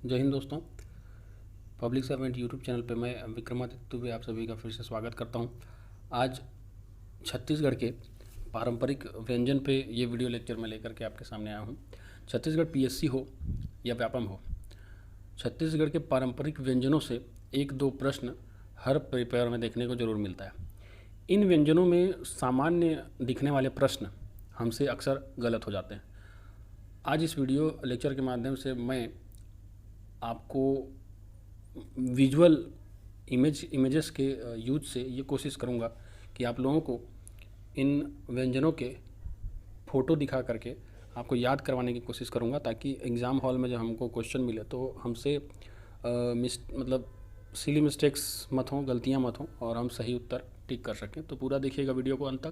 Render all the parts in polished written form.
जय हिंद दोस्तों। Public servant YouTube channel पे मैं विक्रमादित्य दुबे आप सभी का फिर से स्वागत करता हूं। आज छत्तीसगढ़ के पारंपरिक व्यंजन पे ये वीडियो लेक्चर मैं लेकर के आपके सामने आया हूं। छत्तीसगढ़ पीएससी हो या व्यापम हो, छत्तीसगढ़ के पारंपरिक व्यंजनों से एक दो प्रश्न हर पेपर में देखने को ज़रूर मिलता है। इन व्यंजनों में सामान्य दिखने वाले प्रश्न हमसे अक्सर गलत हो जाते हैं। आज इस वीडियो लेक्चर के माध्यम से मैं आपको विजुअल इमेजेस के यूज से ये कोशिश करूँगा कि आप लोगों को इन व्यंजनों के फ़ोटो दिखा करके आपको याद करवाने की कोशिश करूँगा, ताकि एग्ज़ाम हॉल में जब हमको क्वेश्चन मिले तो हमसे मतलब सिली मिस्टेक्स मत हों, गलतियाँ मत हों और हम सही उत्तर टिक कर सकें। तो पूरा देखिएगा वीडियो को अंत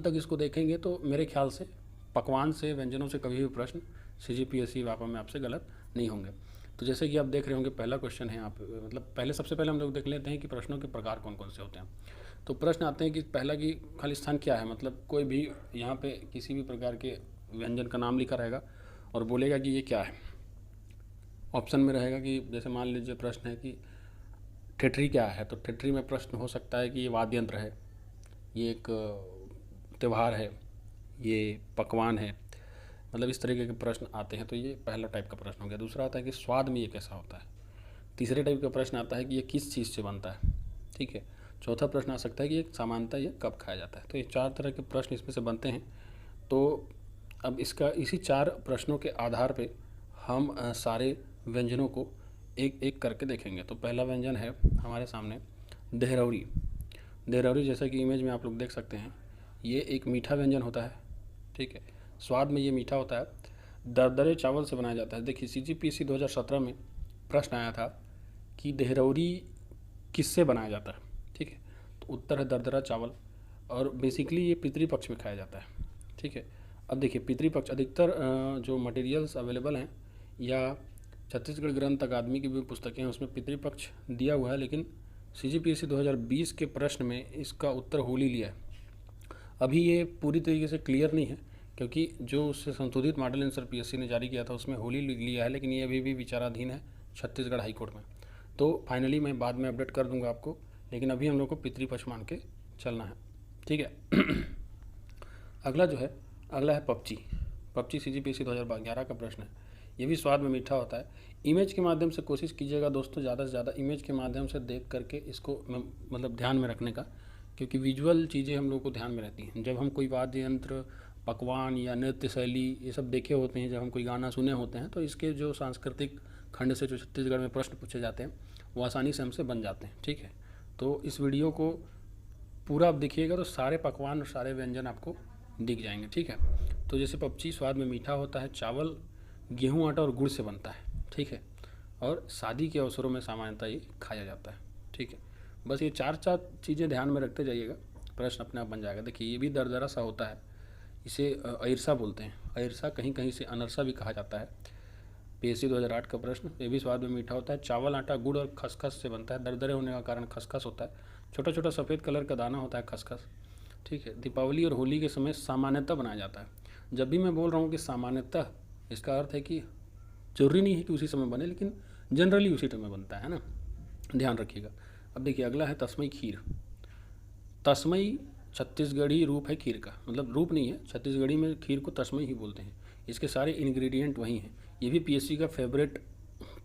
तक इसको देखेंगे तो मेरे ख्याल से पकवान से, व्यंजनों से कभी भी प्रश्न सीजीपीएससी व्यापम में आपसे गलत नहीं होंगे। तो जैसे कि आप देख रहे होंगे, पहला क्वेश्चन है आप सबसे पहले हम लोग देख लेते हैं कि प्रश्नों के प्रकार कौन कौन से होते हैं। तो प्रश्न आते हैं कि पहला कि खालिस्तान क्या है, मतलब कोई भी यहाँ पे किसी भी प्रकार के व्यंजन का नाम लिखा रहेगा और बोलेगा कि ये क्या है। ऑप्शन में रहेगा कि जैसे मान लीजिए प्रश्न है कि ठेठरी क्या है, तो ठेठरी में प्रश्न हो सकता है कि ये वाद्य यंत्र है, ये एक त्यौहार है, ये पकवान है, मतलब इस तरीके के प्रश्न आते हैं। तो ये पहला टाइप का प्रश्न हो गया। दूसरा आता है कि स्वाद में ये कैसा होता है। तीसरे टाइप का प्रश्न आता है कि ये किस चीज़ से बनता है, ठीक है। चौथा प्रश्न आ सकता है कि एक सामान्यतः ये कब खाया जाता है। तो ये चार तरह के प्रश्न इसमें से बनते हैं। तो अब इसी चार प्रश्नों के आधार पर हम सारे व्यंजनों को एक एक करके देखेंगे। तो पहला व्यंजन है हमारे सामने देहरौरी। देहरौरी जैसा कि इमेज में आप लोग देख सकते हैं, ये एक मीठा व्यंजन होता है, ठीक है। स्वाद में ये मीठा होता है। दरदरे चावल से बनाया जाता है। देखिए सीजीपीएससी 2017 में प्रश्न आया था कि देहरौरी किससे बनाया जाता है, ठीक है। तो उत्तर है दरदरा चावल, और बेसिकली ये पितृपक्ष में खाया जाता है, ठीक है। अब देखिए पितृपक्ष अधिकतर जो मटेरियल्स अवेलेबल हैं या छत्तीसगढ़ ग्रंथ अकादमी की भी पुस्तकें हैं उसमें पितृपक्ष दिया हुआ है, लेकिन सीजीपीएससी 2020 के प्रश्न में इसका उत्तर होली लिया है। अभी ये पूरी तरीके से क्लियर नहीं है, क्योंकि जो उससे संशोधित मॉडल आंसर पीएससी ने जारी किया था उसमें होली लिया है, लेकिन ये अभी भी विचाराधीन है छत्तीसगढ़ हाईकोर्ट में। तो फाइनली मैं बाद में अपडेट कर दूंगा आपको, लेकिन अभी हम लोग को पितृपक्ष मान के चलना है, ठीक है। अगला है पपची सीजीपीएससी 2011 का प्रश्न है। ये भी स्वाद में मीठा होता है। इमेज के माध्यम से कोशिश कीजिएगा दोस्तों, ज़्यादा से ज़्यादा इमेज के माध्यम से देख करके इसको मतलब ध्यान में रखने का, क्योंकि विजुअल चीज़ें हम लोग को ध्यान में रहती हैं। जब हम कोई वाद्य यंत्र, पकवान या नृत्य शैली ये सब देखे होते हैं, जब हम कोई गाना सुने होते हैं, तो इसके जो सांस्कृतिक खंड से जो छत्तीसगढ़ में प्रश्न पूछे जाते हैं वो आसानी से हमसे बन जाते हैं, ठीक है। तो इस वीडियो को पूरा आप देखिएगा तो सारे पकवान और सारे व्यंजन आपको दिख जाएंगे, ठीक है। तो जैसे पपची स्वाद में मीठा होता है, चावल गेहूँ, आटा और गुड़ से बनता है, ठीक है, और शादी के अवसरों में सामान्यतः ये खाया जाता है, ठीक है। बस ये चार चीज़ें ध्यान में रखते जाइएगा, प्रश्न अपने आप बन जाएगा। देखिए ये भी दरदरा सा होता है, इसे अयरसा बोलते हैं। अयरसा कहीं कहीं से अनरसा भी कहा जाता है। पीएससी 2008 का प्रश्न। ये भी स्वाद में मीठा होता है, चावल, आटा, गुड़ और खसखस से बनता है। दरदरे होने का कारण खसखस होता है। छोटा छोटा सफ़ेद कलर का दाना होता है खसखस, ठीक है। दीपावली और होली के समय सामान्यतः बनाया जाता है। जब भी मैं बोल रहा हूँ कि सामान्यतः, इसका अर्थ है कि जरूरी नहीं है कि उसी समय बने, लेकिन जनरली उसी टाइम में बनता है ना, ध्यान रखिएगा। अब देखिए अगला है तस्मई खीर। तस्मई छत्तीसगढ़ी रूप है खीर का, मतलब रूप नहीं है, छत्तीसगढ़ी में खीर को तस्मई ही बोलते हैं। इसके सारे इंग्रेडिएंट वही हैं। ये भी पीएससी का फेवरेट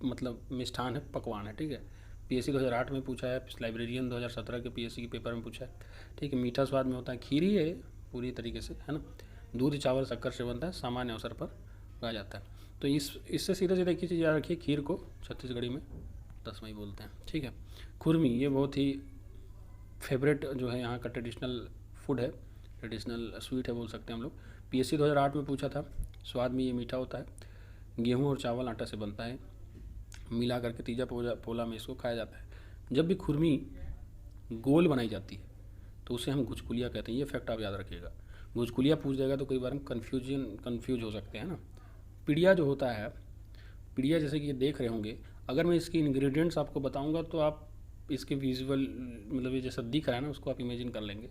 मतलब मिष्ठान है, पकवान है, ठीक है। पीएससी 2008 में पूछा है, लाइब्रेरियन 2017 के पीएससी के पेपर में पूछा है, ठीक है। मीठा स्वाद में होता है, खीर ही है पूरी तरीके से, है ना। दूध, चावल, शक्कर से बनता है, सामान्य अवसर पर पाया जाता है। तो इससे सीधे सीधे की चीज़ याद रखिए, खीर को छत्तीसगढ़ी में तस्मई बोलते हैं, ठीक है। खुरमी, ये बहुत ही फेवरेट जो है यहाँ का ट्रेडिशनल फूड है, ट्रेडिशनल स्वीट है बोल सकते हैं हम लोग। पीएससी 2008 में पूछा था, स्वाद में ये मीठा होता है, गेहूँ और चावल आटा से बनता है, मिला करके तीजा पोला में इसको खाया जाता है। जब भी खुरमी गोल बनाई जाती है तो उसे हम गुचकुलिया कहते हैं। ये फैक्ट आप याद रखिएगा। गुचकुलिया पूछ जाएगा तो कई बार हम कन्फ्यूज हो सकते हैं ना। पिड़िया जो होता है, पिड़िया जैसे कि ये देख रहे होंगे, अगर मैं इसकी इंग्रेडिएंट्स आपको बताऊंगा तो आप इसके विजुअल मतलब ये जैसा दिख रहा है ना उसको आप इमेजिन कर लेंगे।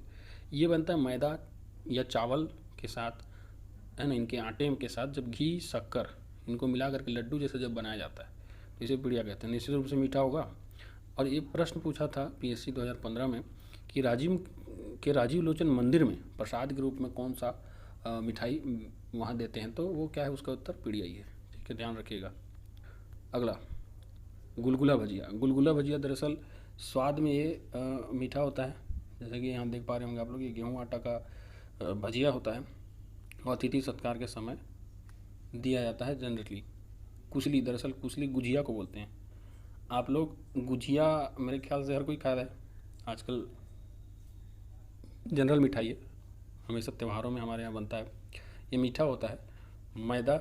ये बनता है मैदा या चावल के साथ, है ना, इनके आटे के साथ जब घी, शक्कर इनको मिला करके लड्डू जैसे जब बनाया जाता है तो इसे पीड़िया कहते हैं। निश्चित रूप से मीठा होगा। और ये प्रश्न पूछा था पीएससी 2015 में कि राजीव लोचन मंदिर में प्रसाद के रूप में कौन सा मिठाई वहाँ देते हैं, तो वो क्या है, उसका उत्तर पीड़िया ही है। ठीक है, ध्यान रखिएगा। अगला गुलगुला भजिया। गुलगुला भजिया दरअसल स्वाद में ये मीठा होता है, जैसे कि यहाँ देख पा रहे होंगे आप लोग, ये गेहूँ आटा का भजिया होता है और अतिथि सत्कार के समय दिया जाता है जनरली। कुचली, दरअसल कुचली गुजिया को बोलते हैं। आप लोग गुजिया मेरे ख्याल से हर कोई खा रहा है आजकल, जनरल मिठाई है, हमेशा त्योहारों में हमारे यहाँ बनता है। ये मीठा होता है, मैदा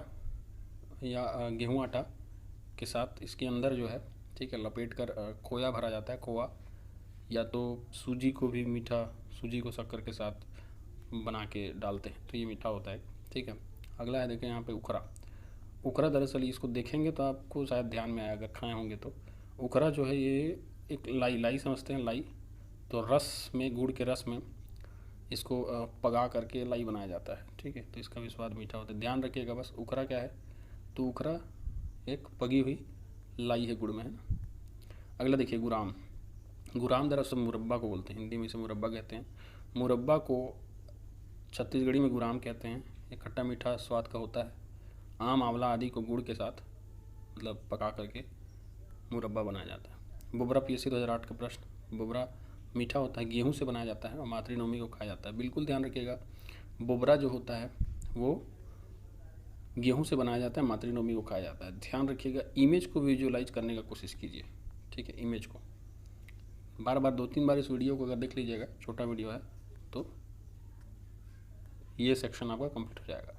या गेहूँ आटा के साथ इसके अंदर जो है, ठीक है, लपेट कर खोया भरा जाता है। खोआ या तो सूजी को भी मीठा, सूजी को शक्कर के साथ बना के डालते हैं, तो ये मीठा होता है। ठीक है, अगला है देखें यहाँ पे उखरा। उखरा दरअसल इसको देखेंगे तो आपको शायद ध्यान में आया, अगर खाए होंगे तो। उखरा जो है ये एक लाई समझते हैं, लाई, तो रस में, गुड़ के रस में इसको पका करके लाई बनाया जाता है। ठीक है, तो इसका भी स्वाद मीठा होता है। ध्यान रखिएगा बस, उखरा क्या है, तो उखरा एक पकी हुई लाई है, गुड़ में, है ना। अगला देखिए गुराम। गुराम दरअसल मुरब्बा को बोलते हैं, हिंदी में इसे मुरब्बा कहते हैं। मुरब्बा को छत्तीसगढ़ी में गुराम कहते हैं। ये खट्टा मीठा स्वाद का होता है। आम, आंवला आदि को गुड़ के साथ मतलब पका करके मुरब्बा बनाया जाता है। बोबरा, पीएससी 2008 का प्रश्न। बोबरा मीठा होता है, गेहूं से बनाया जाता है और मातृनवमी को खाया जाता है। बिल्कुल ध्यान रखिएगा, बोबरा जो होता है वो गेहूं से बनाया जाता है, मातृनवमी को खाया जाता है। ध्यान रखिएगा, इमेज को विजुअलाइज करने का कोशिश कीजिए। ठीक है, इमेज को बार बार 2-3 बार इस वीडियो को अगर देख लीजिएगा, छोटा वीडियो है, तो ये सेक्शन आपका कंप्लीट हो जाएगा।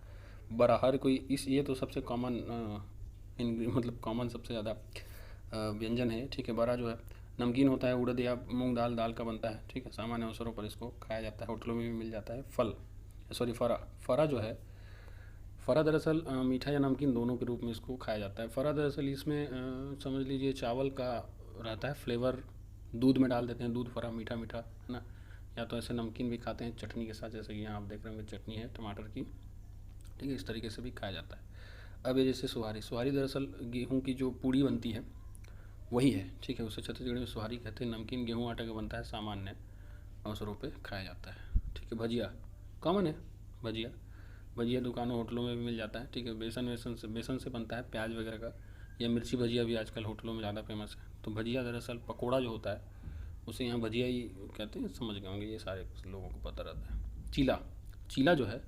बड़ा हर कोई इस, ये तो सबसे कॉमन मतलब कॉमन सबसे ज़्यादा व्यंजन है। ठीक है, बड़ा जो है नमकीन होता है, उड़द या मूंग दाल का बनता है। ठीक है, सामान्य अवसरों पर इसको खाया जाता है, होटलों में भी मिल जाता है। फरा जो है, फरा दरअसल मीठा या नमकीन दोनों के रूप में इसको खाया जाता है। फरा दरअसल इसमें समझ लीजिए चावल का रहता है फ्लेवर, दूध में डाल देते हैं, दूध फरा मीठा मीठा, है ना। या तो ऐसे नमकीन भी खाते हैं चटनी के साथ, जैसे कि यहाँ आप देख रहे होंगे चटनी है टमाटर की। ठीक है, इस तरीके से भी खाया जाता है। अब ये जैसे सुहारी दरअसल गेहूँ की जो पूड़ी बनती है वही है। ठीक है, उसे छत्तीसगढ़ में सुहारी कहते हैं। नमकीन गेहूँ आटा का बनता है, सामान्य अवसरों पे खाया जाता है। ठीक है, भजिया कॉमन है। भजिया दुकानों होटलों में भी मिल जाता है। ठीक है, बेसन से बनता है, प्याज वगैरह का, या मिर्ची भजिया भी आजकल होटलों में ज़्यादा फेमस है। तो भजिया दरअसल पकोड़ा जो होता है उसे यहाँ भजिया ही कहते हैं, समझ गए होंगे, ये सारे लोगों को पता रहता है। चीला जो है,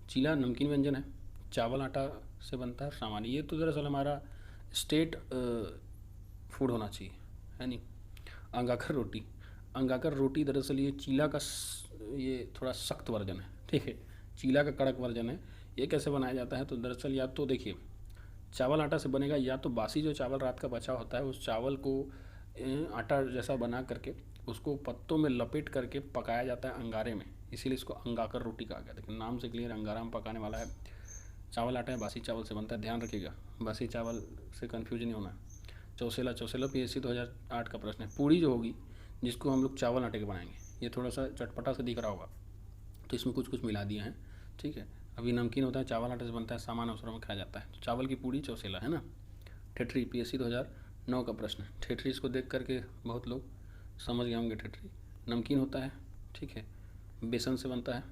चीला नमकीन व्यंजन है, चावल आटा से बनता है, सामान्य। ये तो दरअसल हमारा स्टेट फूड होना चाहिए, है नहीं। अंगाकर रोटी दरअसल ये चीला का ये थोड़ा सख्त वर्जन है। ठीक है, चीला का कड़क वर्जन है। ये कैसे बनाया जाता है, तो दरअसल या तो देखिए चावल आटा से बनेगा, या तो बासी जो चावल रात का बचा होता है उस चावल को आटा जैसा बना करके उसको पत्तों में लपेट करके पकाया जाता है अंगारे में, इसीलिए इसको अंगाकर रोटी कहा गया। देखिए नाम से क्लियर, अंगारा में पकाने वाला है। चावल आटा है, बासी चावल से बनता है, ध्यान रखिएगा, बासी चावल से कन्फ्यूज नहीं होना। चौसेला पीएससी 2008 का प्रश्न है। पूड़ी जो होगी जिसको हम लोग चावल आटे के बनाएंगे, ये थोड़ा सा चटपटा सा दिख रहा होगा, तो इसमें कुछ मिला दिए हैं। ठीक है, अभी नमकीन होता है, चावल आटे से बनता है, सामान्य अवसरों में खाया जाता है। तो चावल की पूड़ी चौसेला, है ना। ठेठरी, पीएससी 2009 का प्रश्न है। ठेठरी इसको देख करके बहुत लोग समझ गए होंगे। ठेठरी नमकीन होता है, ठीक है, बेसन से बनता है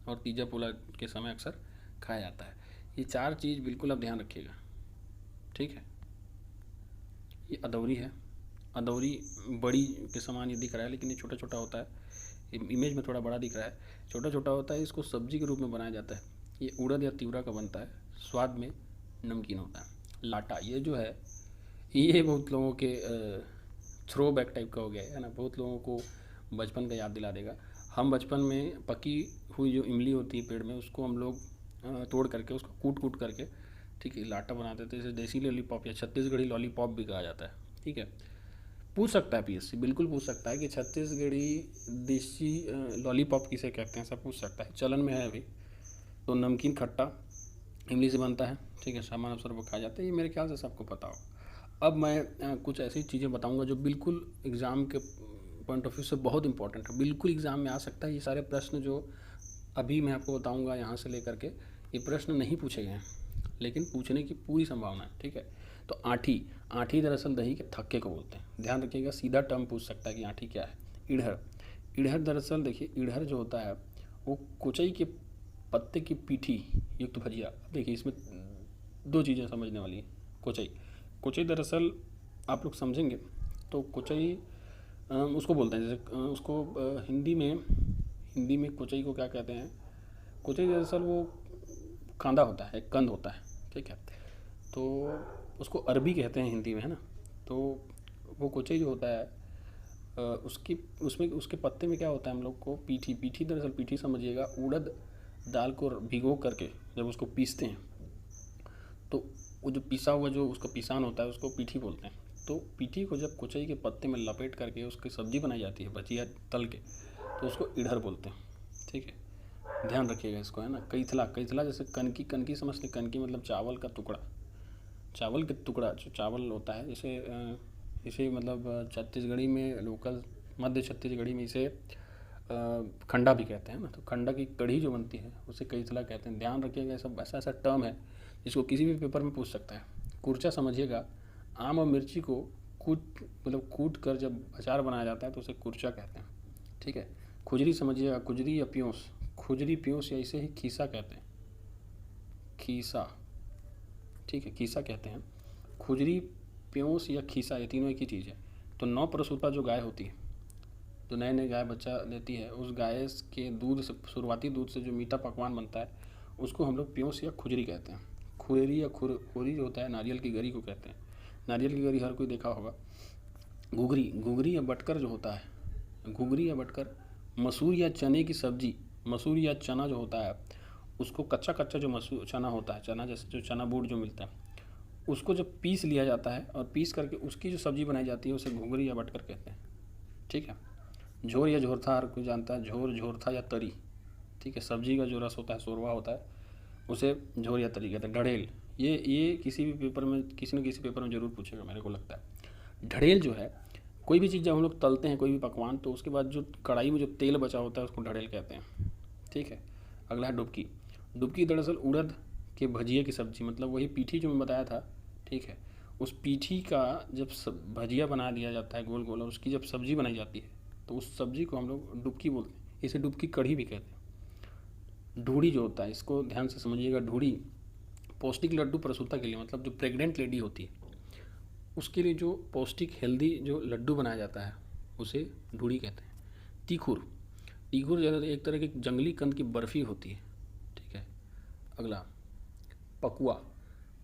और तीजा पोला के समय अक्सर खाया जाता है। ये 4 चीज़ बिल्कुल आप ध्यान रखिएगा। ठीक है, ये अदौरी है। अदौरी बड़ी के समान ये दिख रहा है, लेकिन ये छोटा छोटा होता है। इमेज में थोड़ा बड़ा दिख रहा है, छोटा छोटा होता है। इसको सब्जी के रूप में बनाया जाता है। ये उड़द या तिवरा का बनता है, स्वाद में नमकीन होता है। लाटा, ये जो है ये बहुत लोगों के थ्रो बैक टाइप का हो गया है ना, बहुत लोगों को बचपन का याद दिला देगा। हम बचपन में पकी हुई जो इमली होती है पेड़ में, उसको हम लोग तोड़ करके उसको कूट करके, ठीक है, लाटा बनाते थे। इसे देसी लॉलीपॉप या छत्तीसगढ़ी लॉलीपॉप भी कहा जाता है। ठीक है, पूछ सकता है पीएससी, बिल्कुल पूछ सकता है कि छत्तीसगढ़ी देसी लॉलीपॉप किसे कहते हैं, सब पूछ सकता है, चलन में है अभी। तो नमकीन खट्टा इमली से बनता है, ठीक है, सामान्य अवसर पर खाया जाता है, ये मेरे ख्याल से सबको पता हो। अब मैं कुछ ऐसी चीज़ें बताऊंगा जो बिल्कुल एग्ज़ाम के पॉइंट ऑफ व्यू से बहुत इंपॉर्टेंट है, बिल्कुल एग्ज़ाम में आ सकता है। ये सारे प्रश्न जो अभी मैं आपको बताऊंगा यहाँ से लेकर के, ये प्रश्न नहीं पूछे गए हैं, लेकिन पूछने की पूरी संभावना है। ठीक है, तो आँठी, आँठी दरअसल दही के थक्के को बोलते हैं, ध्यान रखिएगा। सीधा टर्म पूछ सकता है कि आँठी क्या है। इड़हर, इड़हर दरअसल देखिए, इड़हर जो होता है वो कुचई के पत्ते की पीठी युक्त भजिया। देखिए इसमें दो चीज़ें समझने वाली हैं। कुचई, कुचई दरअसल आप लोग समझेंगे तो कुचई उसको बोलते हैं, जैसे उसको हिंदी में कुचई को क्या कहते हैं। कुचई दरअसल वो कांदा होता है, एक कंद होता है, ठीक है। तो उसको अरबी कहते हैं हिंदी में, है ना। तो वो कुचई जो होता है उसके पत्ते में क्या होता है, हम लोग को पीठी, पीठी दरअसल पीठी समझिएगा, उड़द दाल को भिगो करके जब उसको पीसते हैं तो वो जो पिसा हुआ जो उसका पिसान होता है उसको पीठी बोलते हैं। तो पीठी को जब कुचई के पत्ते में लपेट करके उसकी सब्जी बनाई जाती है, भजिया तल के, तो उसको इड़हर बोलते हैं, ठीक है। ध्यान रखिएगा इसको, है ना। कईथला, कईथला जैसे कनकी, कनकी समझते, कनकी मतलब चावल का टुकड़ा, चावल के टुकड़ा जो चावल होता है, इसे मतलब छत्तीसगढ़ी में लोकल, मध्य छत्तीसगढ़ी में इसे खंडा भी कहते हैं ना। तो खंडा की कढ़ी जो बनती है उसे कईथला कहते हैं। ध्यान रखिएगा, सब ऐसा ऐसा टर्म है जिसको किसी भी पेपर में पूछ सकता है। कुर्चा समझिएगा, आम और मिर्ची को कूट कर जब अचार बनाया जाता है तो उसे कुर्चा कहते हैं, ठीक है। खुजरी समझिएगा, खुजरी या प्योस, खुजरी प्योस या इसे ही खीसा कहते हैं, खीसा, ठीक है, खीसा कहते हैं। खुजरी, प्योस या खीसा, ये तीनों एक ही चीज़ है। तो नौ प्रसूता जो गाय होती है, जो नए नए गाय बच्चा देती है, उस गाय के दूध से, शुरुआती दूध से जो मीठा पकवान बनता है उसको हम लोग प्योस या खुजरी कहते हैं। खुरी या खुरी जो होता है नारियल की गरी को कहते हैं। नारियल की गरी हर कोई देखा होगा। घुघरी, घुघरी या बटकर जो होता है, घुघरी या बटकर, मसूर या चने की सब्जी, मसूर या चना जो होता है उसको कच्चा कच्चा जो मसूर चना होता है, चना जैसे जो चना बूट जो मिलता है उसको जब पीस लिया जाता है और पीस करके उसकी जो सब्ज़ी बनाई जाती है उसे घुघरी या बटकर कहते हैं, ठीक है। झोर या झोरथा हर कोई जानता है, झोर, झोरथा या तरी, ठीक है। सब्जी का जो रस होता है, शोरवा होता है, उसे झोर या तरी कहते हैं। ढड़ेल, ये किसी भी पेपर में, किसी न किसी पेपर में ज़रूर पूछेगा मेरे को लगता है। ढड़ेल जो है, कोई भी चीज़ जब हम लोग तलते हैं कोई भी पकवान तो उसके बाद जो कढ़ाई में जो तेल बचा होता है उसको ढड़ेल कहते हैं, ठीक है। अगला है डुबकी। डुबकी दरअसल उड़द के भजिए की सब्ज़ी, मतलब वही पीठी जो मैं बताया था, ठीक है। उस पीठी का जब भजिया बना दिया जाता है गोल गोल और उसकी जब सब्ज़ी बनाई जाती है तो उस सब्ज़ी को हम लोग डुबकी बोलते हैं। इसे डुबकी कढ़ी भी कहते हैं। ढूढ़ी जो होता है, इसको ध्यान से समझिएगा, ढूढ़ी पौष्टिक लड्डू प्रसूता के लिए, मतलब जो प्रेग्नेंट लेडी होती है उसके लिए जो पौष्टिक हेल्दी जो लड्डू बनाया जाता है उसे ढूढ़ी कहते हैं। तीखुर, तीखुर ज़्यादा एक तरह की जंगली कंद की बर्फ़ी होती है, ठीक है। अगला पकुआ,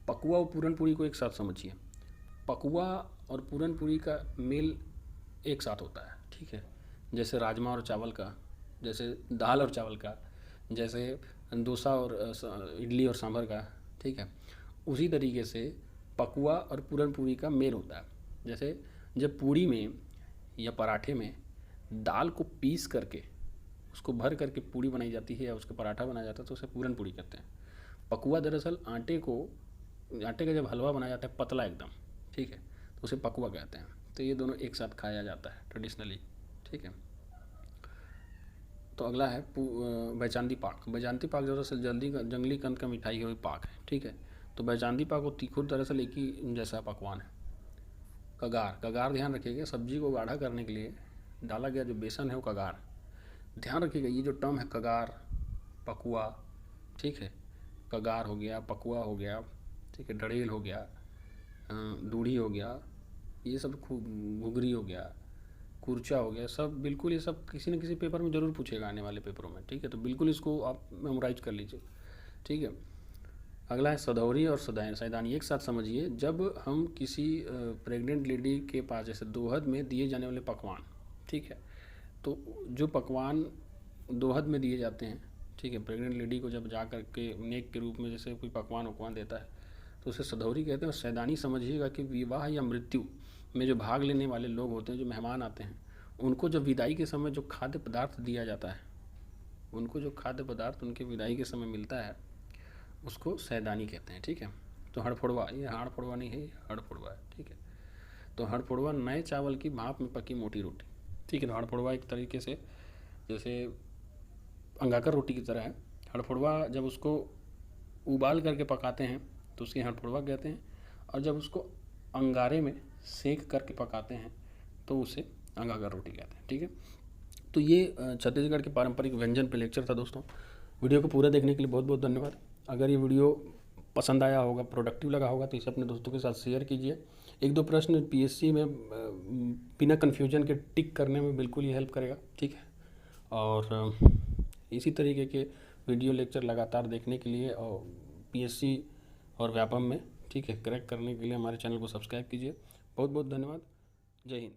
पकुआ और पूरन पूरी को एक साथ समझिए। पकुआ और पूरन पूरी का मेल एक साथ होता है, ठीक है। जैसे राजमा और चावल का, जैसे दाल और चावल का, जैसे डोसा और इडली और सांभर का, ठीक है। उसी तरीके से पकुआ और पूरन पूरी का मेल होता है। जैसे जब पूरी में या पराठे में दाल को पीस करके उसको भर करके पूरी बनाई जाती है या उसका पराठा बनाया जाता है तो उसे पूरन पूरी कहते हैं। पकुआ दरअसल आटे का जब हलवा बनाया जाता है पतला एकदम, ठीक है, तो उसे पकुआ कहते हैं। तो ये दोनों एक साथ खाया जाता है ट्रेडिशनली, ठीक है। तो अगला है बैचांदी पाक। बैचांदी पाक दरअसल जंगली कंद का मिठाई हुई पाक है, ठीक है। तो बैचांदी पाक और तीखुर दरअसल एक ही जैसा पकवान है। कगार, कगार ध्यान रखिएगा, सब्जी को गाढ़ा करने के लिए डाला गया जो बेसन है वो कगार। ध्यान रखिएगा ये जो टर्म है कगार, पकुआ, ठीक है, कगार हो गया, पकुआ हो गया, ठीक है, ढड़ेल हो गया, दूढ़ी हो गया, ये सब घुघरी हो गया, कुर्चा हो गया, सब बिल्कुल ये सब किसी न किसी पेपर में ज़रूर पूछेगा आने वाले पेपरों में, ठीक है। तो बिल्कुल इसको आप मेमोराइज कर लीजिए, ठीक है। अगला है सदौरी और सैदानी, एक साथ समझिए। जब हम किसी प्रेग्नेंट लेडी के पास जैसे दोहद में दिए जाने वाले पकवान, ठीक है, तो जो पकवान दोहद में दिए जाते हैं, ठीक है, प्रेग्नेंट लेडी को जब जा कर के नेक के रूप में जैसे कोई पकवान देता है तो उसे सदौरी कहते हैं। और सैदानी समझिएगा कि विवाह या मृत्यु में जो भाग लेने वाले लोग होते हैं, जो मेहमान आते हैं, उनको जब विदाई के समय जो खाद्य पदार्थ दिया जाता है, उनको जो खाद्य पदार्थ उनके विदाई के समय मिलता है उसको सैदानी कहते हैं, ठीक है। तो हड़फोड़वा, ये हाड़फोड़वा नहीं है, हड़फोड़वा है, ठीक है। तो हड़फोड़वा नए चावल की भाप में पकी मोटी रोटी, ठीक है। तो हड़फोड़वा एक तरीके से जैसे अंगाकर रोटी की तरह है। हड़फोड़वा जब उसको उबाल करके पकाते हैं तो उसकी हड़फोड़वा कहते हैं। और जब उसको अंगारे में सेक करके पकाते हैं तो उसे अंगागा रोटी कहते हैं। ठीक है, तो ये छत्तीसगढ़ के पारंपरिक व्यंजन पे लेक्चर था दोस्तों। वीडियो को पूरा देखने के लिए बहुत बहुत धन्यवाद। अगर ये वीडियो पसंद आया होगा, प्रोडक्टिव लगा होगा, तो इसे अपने दोस्तों के साथ शेयर कीजिए। एक दो प्रश्न पीएससी में बिना कन्फ्यूजन के टिक करने में बिल्कुल ही हेल्प करेगा। ठीक है, और इसी तरीके के वीडियो लेक्चर लगातार देखने के लिए और पीएससी और व्यापम में, ठीक है, क्रैक करने के लिए हमारे चैनल को सब्सक्राइब कीजिए। बहुत बहुत धन्यवाद। जय हिंद।